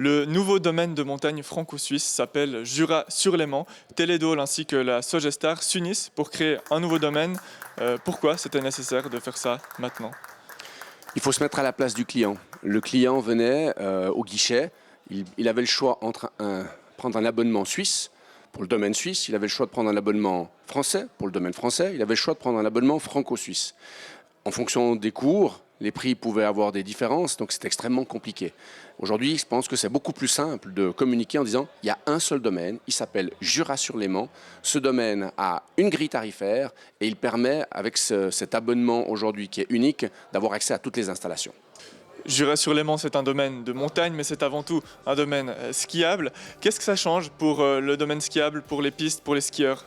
Le nouveau domaine de montagne franco-suisse s'appelle Jura-sur-Léman. Télédôle ainsi que la Sogestar s'unissent pour créer un nouveau domaine. Pourquoi c'était nécessaire de faire ça maintenant? Il faut se mettre à la place du client. Le client venait au guichet, il avait le choix entre prendre un abonnement suisse pour le domaine suisse, il avait le choix de prendre un abonnement français pour le domaine français, il avait le choix de prendre un abonnement franco-suisse. En fonction des cours, les prix pouvaient avoir des différences, donc c'est extrêmement compliqué. Aujourd'hui, je pense que c'est beaucoup plus simple de communiquer en disant il y a un seul domaine, il s'appelle Jura-sur-Léman. Ce domaine a une grille tarifaire et il permet, avec cet abonnement aujourd'hui qui est unique, d'avoir accès à toutes les installations. Jura-sur-Léman, c'est un domaine de montagne, mais c'est avant tout un domaine skiable. Qu'est-ce que ça change pour le domaine skiable, pour les pistes, pour les skieurs?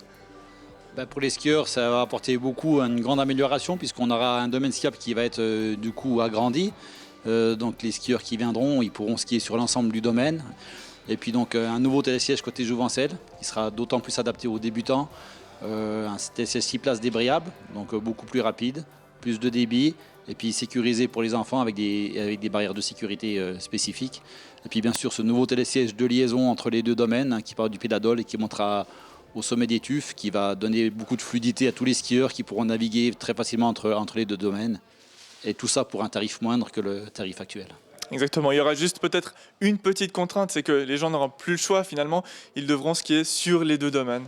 Pour les skieurs, ça va apporter une grande amélioration puisqu'on aura un domaine skiable qui va être du coup agrandi. Donc les skieurs qui viendront, ils pourront skier sur l'ensemble du domaine. Et puis donc un nouveau télésiège côté Jouvencel qui sera d'autant plus adapté aux débutants. Un télésiège 6 places débrayable, donc beaucoup plus rapide, plus de débit. Et puis sécurisé pour les enfants avec des barrières de sécurité spécifiques. Et puis bien sûr ce nouveau télésiège de liaison entre les deux domaines qui part du Pied d'Adol et qui montera au sommet des Tuffes, qui va donner beaucoup de fluidité à tous les skieurs qui pourront naviguer très facilement entre les deux domaines. Et tout ça pour un tarif moindre que le tarif actuel. Exactement, il y aura juste peut-être une petite contrainte, c'est que les gens n'auront plus le choix finalement, ils devront skier sur les deux domaines.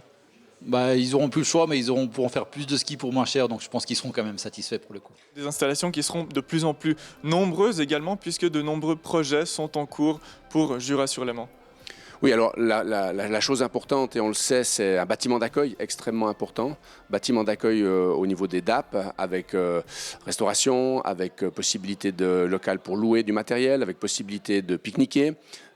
Ils n'auront plus le choix, mais ils pourront faire plus de ski pour moins cher, donc je pense qu'ils seront quand même satisfaits pour le coup. Des installations qui seront de plus en plus nombreuses également, puisque de nombreux projets sont en cours pour Jura-sur-Léman. Oui, alors la chose importante, et on le sait, c'est un bâtiment d'accueil extrêmement important. Bâtiment d'accueil au niveau des DAP, avec restauration, avec possibilité de local pour louer du matériel, avec possibilité de pique-niquer,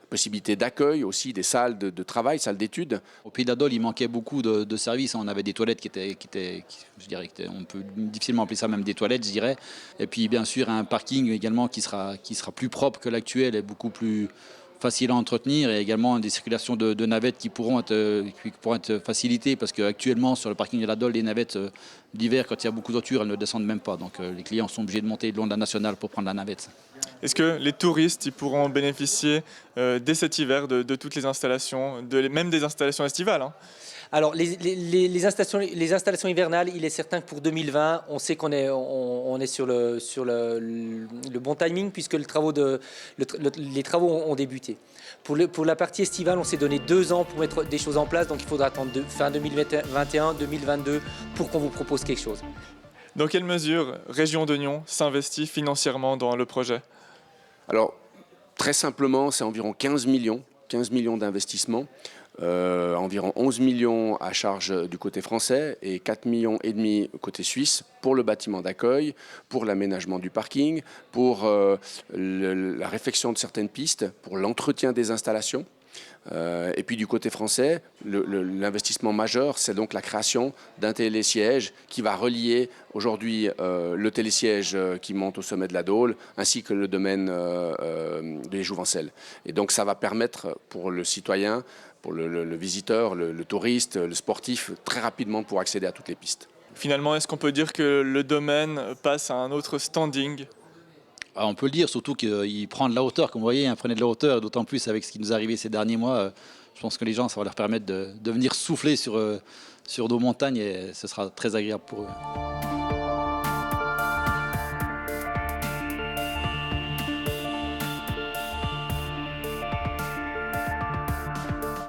possibilité d'accueil aussi, des salles de travail, salles d'études. Au Pays d'Adol, il manquait beaucoup de services. On avait des toilettes on peut difficilement appeler ça même des toilettes, je dirais. Et puis bien sûr un parking également qui sera plus propre que l'actuel et beaucoup plus facile à entretenir, et également des circulations de navettes qui pourront être facilitées parce qu'actuellement sur le parking de la Dole, les navettes d'hiver, quand il y a beaucoup d'ouverture, elles ne descendent même pas. Donc les clients sont obligés de monter le long de la nationale pour prendre la navette. Est-ce que les touristes ils pourront bénéficier dès cet hiver de toutes les installations, même des installations estivales, hein? Alors, les installations hivernales, il est certain que pour 2020, on sait qu'on est sur le bon timing puisque les travaux ont débuté. Pour la partie estivale, on s'est donné 2 ans pour mettre des choses en place, donc il faudra attendre fin 2021, 2022 pour qu'on vous propose quelque chose. Dans quelle mesure Région de Nyon s'investit financièrement dans le projet? Alors, très simplement, c'est environ 15 millions d'investissements. Environ 11 millions à charge du côté français et 4,5 millions côté suisse pour le bâtiment d'accueil, pour l'aménagement du parking, pour la réfection de certaines pistes, pour l'entretien des installations. Et puis du côté français, l'investissement majeur, c'est donc la création d'un télésiège qui va relier aujourd'hui le télésiège qui monte au sommet de la Dôle ainsi que le domaine des Jouvencel. Et donc ça va permettre pour le citoyen, pour le visiteur, le touriste, le sportif, très rapidement pour accéder à toutes les pistes. Finalement, est-ce qu'on peut dire que le domaine passe à un autre standing? On peut le dire, surtout qu'il prend de la hauteur, comme vous voyez, il prenait de la hauteur, et d'autant plus avec ce qui nous est arrivé ces derniers mois. Je pense que les gens, ça va leur permettre de venir souffler sur nos montagnes et ce sera très agréable pour eux.